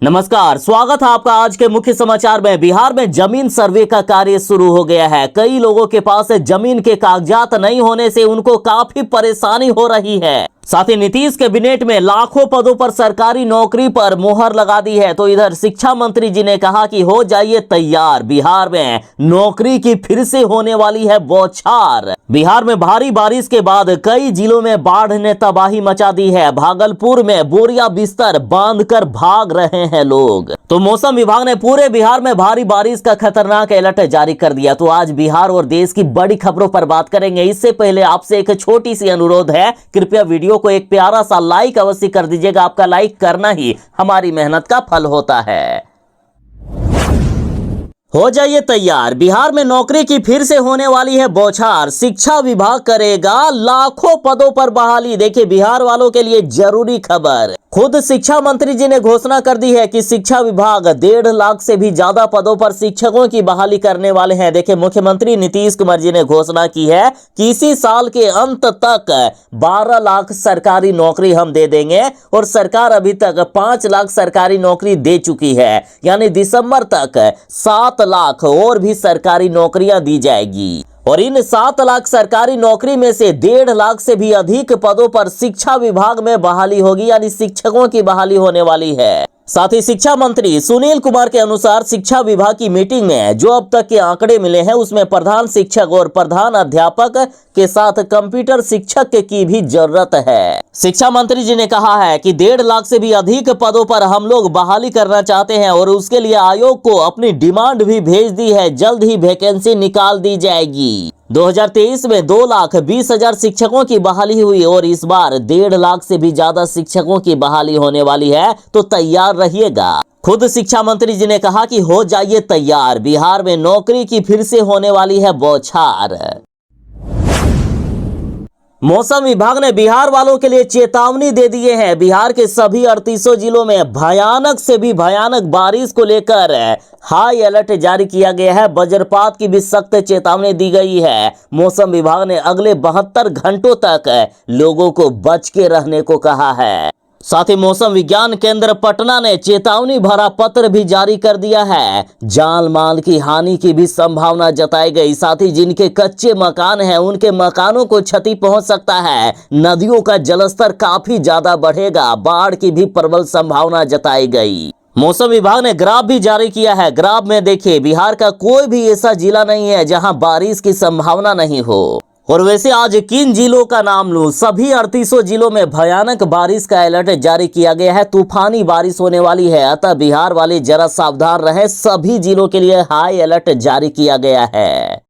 नमस्कार, स्वागत है आपका आज के मुख्य समाचार में। बिहार में जमीन सर्वे का कार्य शुरू हो गया है। कई लोगों के पास जमीन के कागजात नहीं होने से उनको काफी परेशानी हो रही है। साथ ही नीतीश कैबिनेट में लाखों पदों पर सरकारी नौकरी पर मोहर लगा दी है। तो इधर शिक्षा मंत्री जी ने कहा कि हो जाइए तैयार, बिहार में नौकरी की फिर से होने वाली है बौछार। बिहार में भारी बारिश के बाद कई जिलों में बाढ़ ने तबाही मचा दी है। भागलपुर में बोरिया बिस्तर बांधकर भाग रहे हैं लोग। तो मौसम विभाग ने पूरे बिहार में भारी बारिश का खतरनाक अलर्ट जारी कर दिया। तो आज बिहार और देश की बड़ी खबरों पर बात करेंगे। इससे पहले आपसे एक छोटी सी अनुरोध है, कृपया वीडियो को एक प्यारा सा लाइक अवश्य कर दीजिएगा। आपका लाइक करना ही हमारी मेहनत का फल होता है। हो जाइए तैयार, बिहार में नौकरी की फिर से होने वाली है बौछार। शिक्षा विभाग करेगा लाखों पदों पर बहाली। देखिए, बिहार वालों के लिए जरूरी खबर। खुद शिक्षा मंत्री जी ने घोषणा कर दी है कि शिक्षा विभाग 1.5 लाख से भी ज्यादा पदों पर शिक्षकों की बहाली करने वाले हैं। देखिए, मुख्यमंत्री नीतीश कुमार जी ने घोषणा की है कि इसी साल के अंत तक 12 लाख सरकारी नौकरी हम दे देंगे और सरकार अभी तक 5 लाख सरकारी नौकरी दे चुकी है। यानी दिसंबर तक 7 लाख और भी सरकारी नौकरियां दी जाएगी और इन 7 लाख सरकारी नौकरी में से 1.5 लाख से भी अधिक पदों पर शिक्षा विभाग में बहाली होगी, यानी शिक्षकों की बहाली होने वाली है। साथ ही शिक्षा मंत्री सुनील कुमार के अनुसार शिक्षा विभाग की मीटिंग में जो अब तक के आंकड़े मिले हैं उसमें प्रधान शिक्षक और प्रधान अध्यापक के साथ कंप्यूटर शिक्षक की भी जरूरत है। शिक्षा मंत्री जी ने कहा है कि 1.5 लाख से भी अधिक पदों पर हम लोग बहाली करना चाहते हैं और उसके लिए आयोग को अपनी डिमांड भी भेज दी है। जल्द ही वैकेंसी निकाल दी जाएगी। 2023 में 2,20,000 शिक्षकों की बहाली हुई और इस बार 1.5 लाख से भी ज्यादा शिक्षकों की बहाली होने वाली है। तो तैयार रहिएगा। खुद शिक्षा मंत्री जी ने कहा कि हो जाइए तैयार, बिहार में नौकरी की फिर से होने वाली है बौछार। मौसम विभाग ने बिहार वालों के लिए चेतावनी दे दिए हैं। बिहार के सभी 38 जिलों में भयानक से भी भयानक बारिश को लेकर हाई अलर्ट जारी किया गया है। वज्रपात की भी सख्त चेतावनी दी गई है। मौसम विभाग ने अगले 72 घंटों तक लोगों को बच के रहने को कहा है। साथ ही मौसम विज्ञान केंद्र पटना ने चेतावनी भरा पत्र भी जारी कर दिया है। जान माल की हानि की भी संभावना जताई गई। साथ ही जिनके कच्चे मकान हैं उनके मकानों को क्षति पहुंच सकता है। नदियों का जलस्तर काफी ज्यादा बढ़ेगा। बाढ़ की भी प्रबल संभावना जताई गई। मौसम विभाग ने ग्राफ भी जारी किया है। ग्राफ में देखिए, बिहार का कोई भी ऐसा जिला नहीं है जहां बारिश की संभावना नहीं हो। और वैसे आज किन जिलों का नाम लूं? सभी 38 जिलों में भयानक बारिश का अलर्ट जारी किया गया है। तूफानी बारिश होने वाली है, अतः बिहार वाले जरा सावधान रहें। सभी जिलों के लिए हाई अलर्ट जारी किया गया है।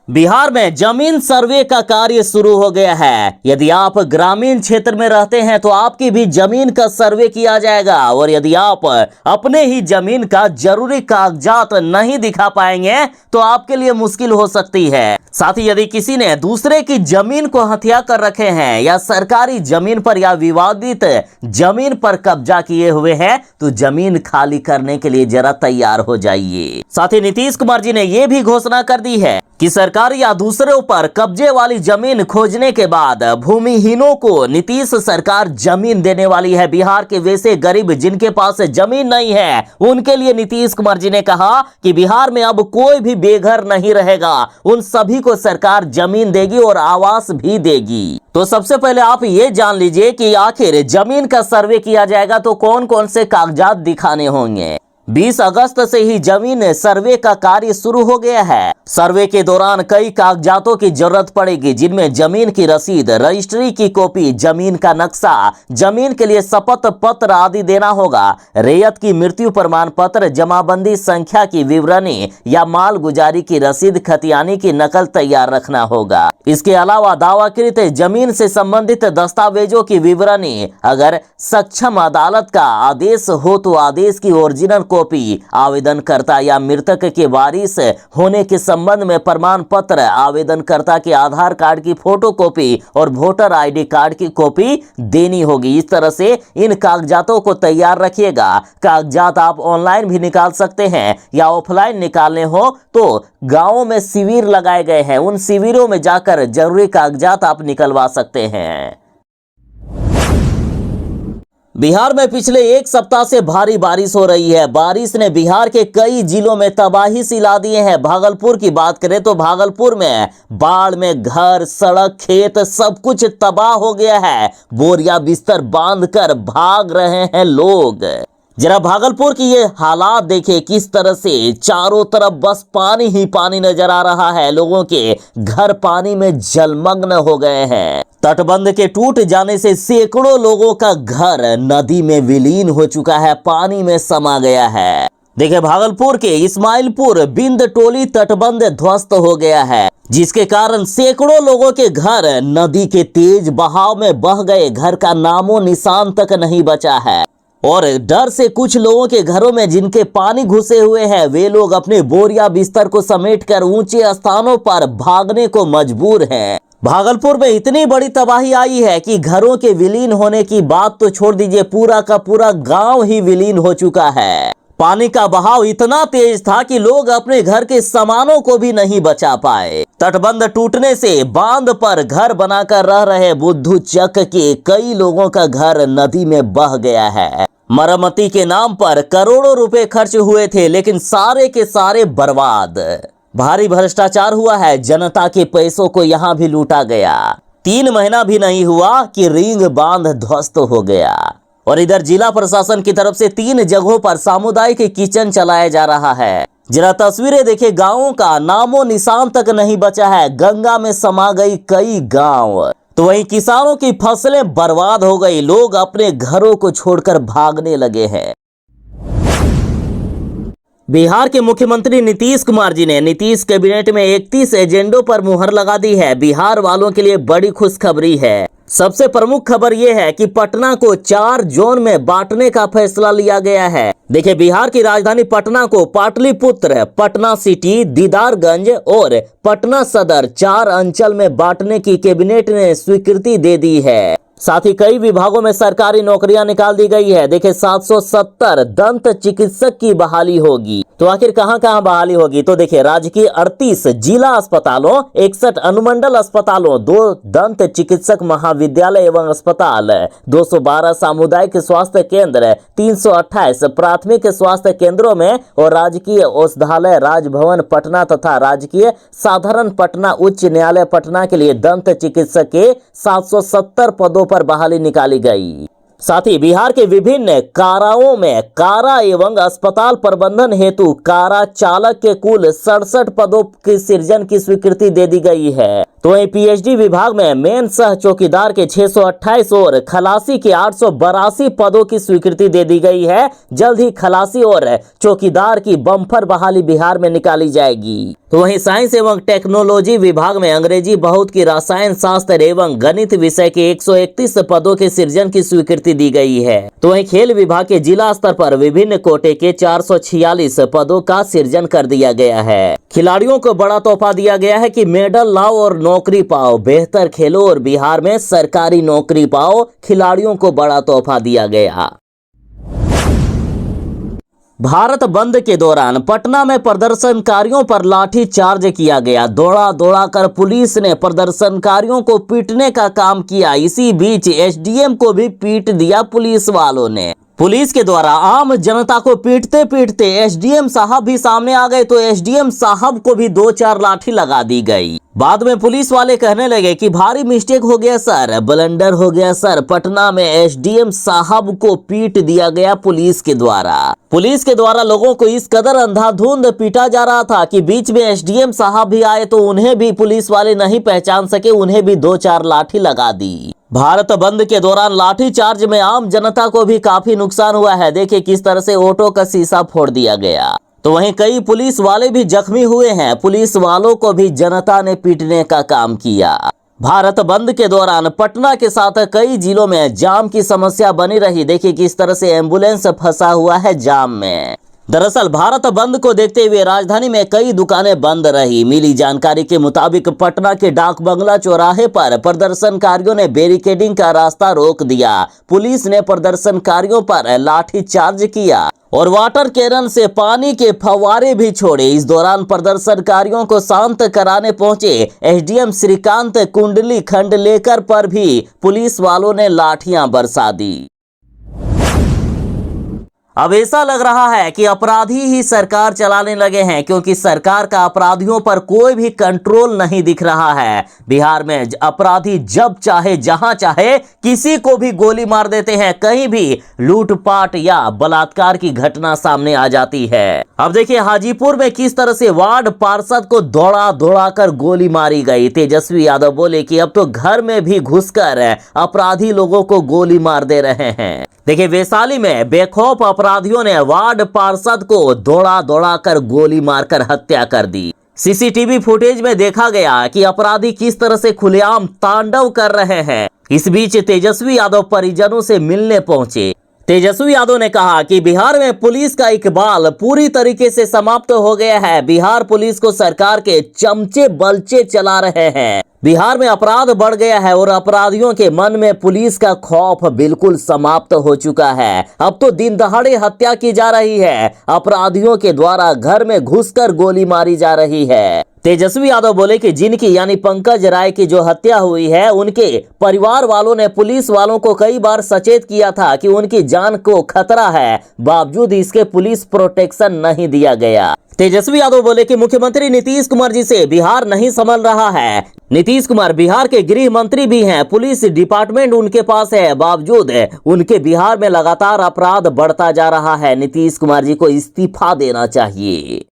बिहार में जमीन सर्वे का कार्य शुरू हो गया है। यदि आप ग्रामीण क्षेत्र में रहते हैं तो आपकी भी जमीन का सर्वे किया जाएगा और यदि आप अपने ही जमीन का जरूरी कागजात नहीं दिखा पाएंगे तो आपके लिए मुश्किल हो सकती है। साथ ही यदि किसी ने दूसरे की जमीन को हथिया कर रखे हैं या सरकारी जमीन पर या विवादित जमीन पर कब्जा किए हुए हैं तो जमीन खाली करने के लिए जरा तैयार हो जाइए। साथ ही नीतीश कुमार जी ने यह भी घोषणा कर दी है कि सरकार या दूसरों पर कब्जे वाली जमीन खोजने के बाद भूमिहीनों को नीतीश सरकार जमीन देने वाली है। बिहार के वैसे गरीब जिनके पास जमीन नहीं है उनके लिए नीतीश कुमार जी ने कहा कि बिहार में अब कोई भी बेघर नहीं रहेगा। उन सभी को सरकार जमीन देगी और आवास भी देगी। तो सबसे पहले आप ये जान लीजिए कि आखिर जमीन का सर्वे किया जाएगा तो कौन कौन से कागजात दिखाने होंगे। 20 अगस्त से ही जमीन सर्वे का कार्य शुरू हो गया है। सर्वे के दौरान कई कागजातों की जरूरत पड़ेगी, जिनमें जमीन की रसीद, रजिस्ट्री की कॉपी, जमीन का नक्शा, जमीन के लिए शपथ पत्र आदि देना होगा। रैयत की मृत्यु प्रमाण पत्र, जमाबंदी संख्या की विवरणी या माल गुजारी की रसीद, खतियानी की नकल तैयार रखना होगा। इसके अलावा दावाकृत जमीन से संबंधित दस्तावेजों की विवरणी, अगर सक्षम अदालत का आदेश हो तो आदेश की ओरिजिनल कॉपी, आवेदनकर्ता या मृतक के वारिस होने के संबंध में प्रमाण पत्र, आवेदनकर्ता के आधार कार्ड की फोटोकॉपी और वोटर आईडी कार्ड की कॉपी देनी होगी। इस तरह से इन कागजातों को तैयार रखिएगा। कागजात आप ऑनलाइन भी निकाल सकते हैं या ऑफलाइन निकालने हो तो गांवों में शिविर लगाए गए हैं, उन शिविरों में जाकर जरूरी कागजात आप निकलवा सकते हैं। बिहार में पिछले एक सप्ताह से भारी बारिश हो रही है। बारिश ने बिहार के कई जिलों में तबाही सिला दिए हैं। भागलपुर की बात करें तो भागलपुर में बाढ़ में घर, सड़क, खेत सब कुछ तबाह हो गया है। बोरिया बिस्तर बांधकर भाग रहे हैं लोग। जरा भागलपुर की ये हालात देखें, किस तरह से चारों तरफ बस पानी ही पानी नजर आ रहा है। लोगों के घर पानी में जलमग्न हो गए हैं। तटबंध के टूट जाने से सैकड़ों लोगों का घर नदी में विलीन हो चुका है, पानी में समा गया है। देखिए, भागलपुर के इस्माइलपुर बिंद टोली तटबंध ध्वस्त हो गया है, जिसके कारण सैकड़ों लोगों के घर नदी के तेज बहाव में बह गए। घर का नामो निशान तक नहीं बचा है और डर से कुछ लोगों के घरों में जिनके पानी घुसे हुए हैं, वे लोग अपने बोरिया बिस्तर को समेटकर ऊंचे स्थानों पर भागने को मजबूर हैं। भागलपुर में इतनी बड़ी तबाही आई है कि घरों के विलीन होने की बात तो छोड़ दीजिए, पूरा का पूरा गांव ही विलीन हो चुका है। पानी का बहाव इतना तेज था कि लोग अपने घर के सामानों को भी नहीं बचा पाए। तटबंध टूटने से बांध पर घर बनाकर रह रहे बुद्धू चक के कई लोगों का घर नदी में बह गया है। मरम्मती के नाम पर करोड़ों रुपए खर्च हुए थे, लेकिन सारे के सारे बर्बाद। भारी भ्रष्टाचार हुआ है, जनता के पैसों को यहाँ भी लूटा गया। 3 महीना भी नहीं हुआ कि रिंग बांध ध्वस्त हो गया। और इधर जिला प्रशासन की तरफ से 3 जगहों पर सामुदायिक किचन चलाया जा रहा है। जरा तस्वीरें देखें, गांवों का नामो निशान तक नहीं बचा है। गंगा में समा गई कई गांव। तो वहीं किसानों की फसलें बर्बाद हो गई। लोग अपने घरों को छोड़कर भागने लगे हैं। बिहार के मुख्यमंत्री नीतीश कुमार जी ने नीतीश कैबिनेट में 31 एजेंडों पर मुहर लगा दी है। बिहार वालों के लिए बड़ी खुशखबरी है। सबसे प्रमुख खबर यह है कि पटना को 4 जोन में बांटने का फैसला लिया गया है। देखिए, बिहार की राजधानी पटना को पाटलिपुत्र, पटना सिटी, दीदारगंज और पटना सदर 4 अंचल में बांटने की कैबिनेट ने स्वीकृति दे दी है। साथ ही कई विभागों में सरकारी नौकरियां निकाल दी गई है। देखिए, 770 दंत चिकित्सक की बहाली होगी। तो आखिर कहां बहाली होगी? तो देखिए, राजकीय 38 जिला अस्पतालों, 61 अनुमंडल अस्पतालों, 2 दंत चिकित्सक महाविद्यालय एवं अस्पताल, 212 सामुदायिक स्वास्थ्य केंद्र, 328 प्राथमिक स्वास्थ्य केंद्रों में और राजकीय औषधालय राजभवन पटना तथा राजकीय साधारण पटना उच्च न्यायालय पटना के लिए दंत चिकित्सक के 770 पदों पर बहाली निकाली गई। साथ ही बिहार के विभिन्न काराओं में कारा एवं अस्पताल प्रबंधन हेतु कारा चालक के कुल 67 पदों के सृजन की स्वीकृति दे दी गई है। तो वहीं पीएचडी विभाग में मेन सह चौकीदार के 628 और खलासी के 882 पदों की स्वीकृति दे दी गई है। जल्द ही खलासी और चौकीदार की बम्पर बहाली बिहार में निकाली जाएगी। तो वहीं साइंस एवं टेक्नोलॉजी विभाग में अंग्रेजी बहुत की रसायन शास्त्र एवं गणित विषय के 131 पदों के सृजन की स्वीकृति दी गई है। तो वहीं खेल विभाग के जिला स्तर पर विभिन्न कोटे के 446 पदों का सृजन कर दिया गया है। खिलाड़ियों को बड़ा तोहफा दिया गया है कि मेडल लाओ और नौकरी पाओ, बेहतर खेलो और बिहार में सरकारी नौकरी पाओ। खिलाड़ियों को बड़ा तोहफा दिया गया। भारत बंद के दौरान पटना में प्रदर्शनकारियों पर लाठी चार्ज किया गया। दौड़ा कर पुलिस ने प्रदर्शनकारियों को पीटने का काम किया। इसी बीच एसडीएम को भी पीट दिया पुलिस वालों ने। पुलिस के द्वारा आम जनता को पीटते पीटते एसडीएम साहब भी सामने आ गए, तो एसडीएम साहब को भी 2-4 लाठी लगा दी गई। बाद में पुलिस वाले कहने लगे कि भारी मिस्टेक हो गया सर, ब्लंडर हो गया सर। पटना में एसडीएम साहब को पीट दिया गया पुलिस के द्वारा। पुलिस के द्वारा लोगों को इस कदर अंधाधुंध पीटा जा रहा था कि बीच में एसडीएम साहब भी आए तो उन्हें भी पुलिस वाले नहीं पहचान सके, उन्हें भी 2-4 लाठी लगा दी। भारत बंद के दौरान लाठी चार्ज में आम जनता को भी काफी नुकसान हुआ है। देखिए किस तरह से ऑटो का शीशा फोड़ दिया गया। तो वहीं कई पुलिस वाले भी जख्मी हुए हैं। पुलिस वालों को भी जनता ने पीटने का काम किया। भारत बंद के दौरान पटना के साथ कई जिलों में जाम की समस्या बनी रही। देखिए किस तरह से एम्बुलेंस फंसा हुआ है जाम में। दरअसल भारत बंद को देखते हुए राजधानी में कई दुकानें बंद रही। मिली जानकारी के मुताबिक पटना के डाक बंगला चौराहे पर प्रदर्शनकारियों ने बैरिकेडिंग का रास्ता रोक दिया। पुलिस ने प्रदर्शनकारियों पर लाठी चार्ज किया और वाटर कैनन से पानी के फव्वारे भी छोड़े। इस दौरान प्रदर्शनकारियों को शांत कराने पहुंचे एसडीएम श्रीकांत कुंडली खंडलेकर पर भी पुलिस वालों ने लाठियां बरसा दी। अब ऐसा लग रहा है कि अपराधी ही सरकार चलाने लगे हैं, क्योंकि सरकार का अपराधियों पर कोई भी कंट्रोल नहीं दिख रहा है। बिहार में अपराधी जब चाहे जहां चाहे किसी को भी गोली मार देते हैं, कहीं भी लूटपाट या बलात्कार की घटना सामने आ जाती है। अब देखिए हाजीपुर में किस तरह से वार्ड पार्षद को दौड़ा दौड़ा कर गोली मारी गई। तेजस्वी यादव बोले कि अब तो घर में भी घुसकर अपराधी लोगों को गोली मार दे रहे हैं। देखिए वैशाली में बेखौफ अपराधियों ने वार्ड पार्षद को दौड़ा दौड़ा कर गोली मारकर हत्या कर दी। सीसीटीवी फुटेज में देखा गया कि अपराधी किस तरह से खुलेआम तांडव कर रहे हैं। इस बीच तेजस्वी यादव परिजनों से मिलने पहुंचे। तेजस्वी यादव ने कहा कि बिहार में पुलिस का इकबाल पूरी तरीके से समाप्त हो गया है। बिहार पुलिस को सरकार के चमचे बलचे चला रहे हैं। बिहार में अपराध बढ़ गया है और अपराधियों के मन में पुलिस का खौफ बिल्कुल समाप्त हो चुका है। अब तो दिन दहाड़े हत्या की जा रही है, अपराधियों के द्वारा घर में घुसकर गोली मारी जा रही है। तेजस्वी यादव बोले कि जिनकी यानी पंकज राय की जो हत्या हुई है, उनके परिवार वालों ने पुलिस वालों को कई बार सचेत किया था कि उनकी जान को खतरा है, बावजूद इसके पुलिस प्रोटेक्शन नहीं दिया गया। तेजस्वी यादव बोले कि मुख्यमंत्री नीतीश कुमार जी से बिहार नहीं संभल रहा है। नीतीश कुमार बिहार के गृह मंत्री भी हैं, पुलिस डिपार्टमेंट उनके पास है, बावजूद उनके बिहार में लगातार अपराध बढ़ता जा रहा है। नीतीश कुमार जी को इस्तीफा देना चाहिए।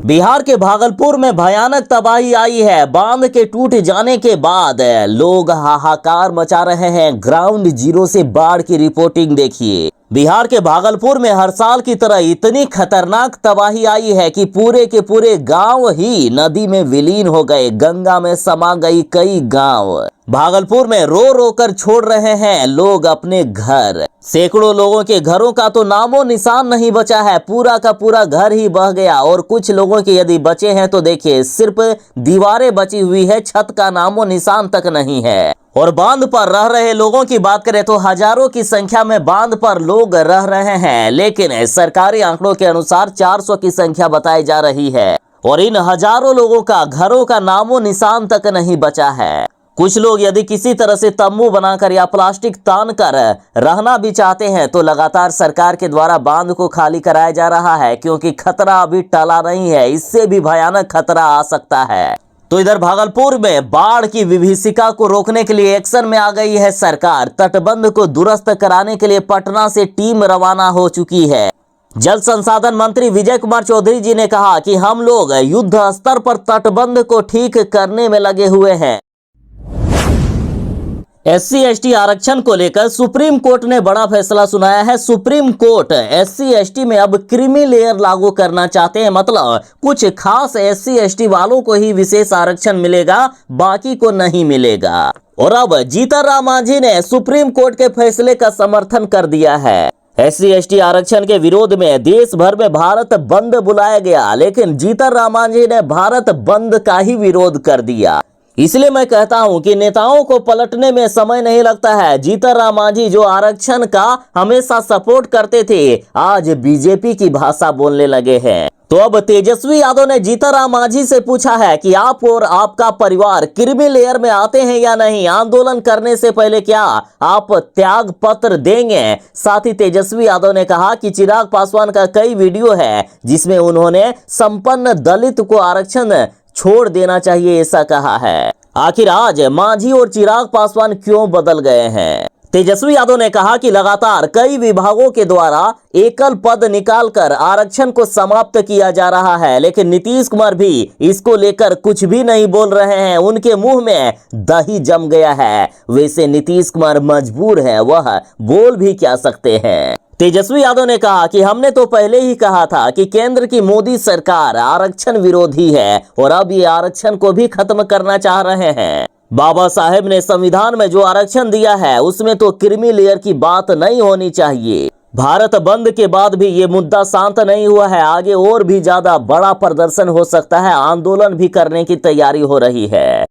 बिहार के भागलपुर में भयानक तबाही आई है। बांध के टूट जाने के बाद लोग हाहाकार मचा रहे हैं। ग्राउंड जीरो से बाढ़ की रिपोर्टिंग देखिए। बिहार के भागलपुर में हर साल की तरह इतनी खतरनाक तबाही आई है कि पूरे के पूरे गांव ही नदी में विलीन हो गए। गंगा में समा गई कई गांव। भागलपुर में रो रो कर छोड़ रहे हैं लोग अपने घर। सैकड़ों लोगों के घरों का तो नामो निशान नहीं बचा है। पूरा का पूरा घर ही बह गया और कुछ लोगों के यदि बचे हैं तो देखिए सिर्फ दीवारें बची हुई है, छत का नामो निशान तक नहीं है। और बांध पर रह रहे लोगों की बात करें तो हजारों की संख्या में बांध पर लोग रह रहे हैं, लेकिन सरकारी आंकड़ों के अनुसार 400 की संख्या बताई जा रही है और इन हजारों लोगों का घरों का नामो निशान तक नहीं बचा है। कुछ लोग यदि किसी तरह से तंबू बनाकर या प्लास्टिक तान कर रहना भी चाहते हैं तो लगातार सरकार के द्वारा बांध को खाली कराया जा रहा है, क्योंकि खतरा अभी टला नहीं है। इससे भी भयानक खतरा आ सकता है। तो इधर भागलपुर में बाढ़ की विभीषिका को रोकने के लिए एक्शन में आ गई है सरकार। तटबंध को दुरुस्त कराने के लिए पटना से टीम रवाना हो चुकी है। जल संसाधन मंत्री विजय कुमार चौधरी जी ने कहा कि हम लोग युद्ध स्तर पर तटबंध को ठीक करने में लगे हुए हैं। SC/ST आरक्षण को लेकर सुप्रीम कोर्ट ने बड़ा फैसला सुनाया है। सुप्रीम कोर्ट SC/ST में अब क्रीमी लेयर लागू करना चाहते हैं। मतलब कुछ खास SC/ST वालों को ही विशेष आरक्षण मिलेगा, बाकी को नहीं मिलेगा। और अब जीतन राम मांझी ने सुप्रीम कोर्ट के फैसले का समर्थन कर दिया है। SC/ST आरक्षण के विरोध में देश भर में भारत बंद बुलाया गया, लेकिन जीतन राम मांझी ने भारत बंद का ही विरोध कर दिया। इसलिए मैं कहता हूं कि नेताओं को पलटने में समय नहीं लगता है। जीतन राम मांझी जो आरक्षण का हमेशा सपोर्ट करते थे, आज बीजेपी की भाषा बोलने लगे हैं। तो अब तेजस्वी यादव ने जीतन राम मांझी से पूछा है कि आप और आपका परिवार क्रीमी लेयर में आते हैं या नहीं। आंदोलन करने से पहले क्या आप त्याग पत्र देंगे? साथ ही तेजस्वी यादव ने कहा कि चिराग पासवान का कई वीडियो है जिसमें उन्होंने संपन्न दलित को आरक्षण छोड़ देना चाहिए, ऐसा कहा है। आखिर आज मांझी और चिराग पासवान क्यों बदल गए हैं? तेजस्वी यादव ने कहा कि लगातार कई विभागों के द्वारा एकल पद निकालकर आरक्षण को समाप्त किया जा रहा है, लेकिन नीतीश कुमार भी इसको लेकर कुछ भी नहीं बोल रहे हैं। उनके मुंह में दही जम गया है। वैसे नीतीश कुमार मजबूर है, वह बोल भी क्या सकते हैं। तेजस्वी यादव ने कहा कि हमने तो पहले ही कहा था कि केंद्र की मोदी सरकार आरक्षण विरोधी है और अब ये आरक्षण को भी खत्म करना चाह रहे हैं। बाबा साहेब ने संविधान में जो आरक्षण दिया है उसमें तो क्रीमी लेयर की बात नहीं होनी चाहिए। भारत बंद के बाद भी ये मुद्दा शांत नहीं हुआ है। आगे और भी ज्यादा बड़ा प्रदर्शन हो सकता है, आंदोलन भी करने की तैयारी हो रही है।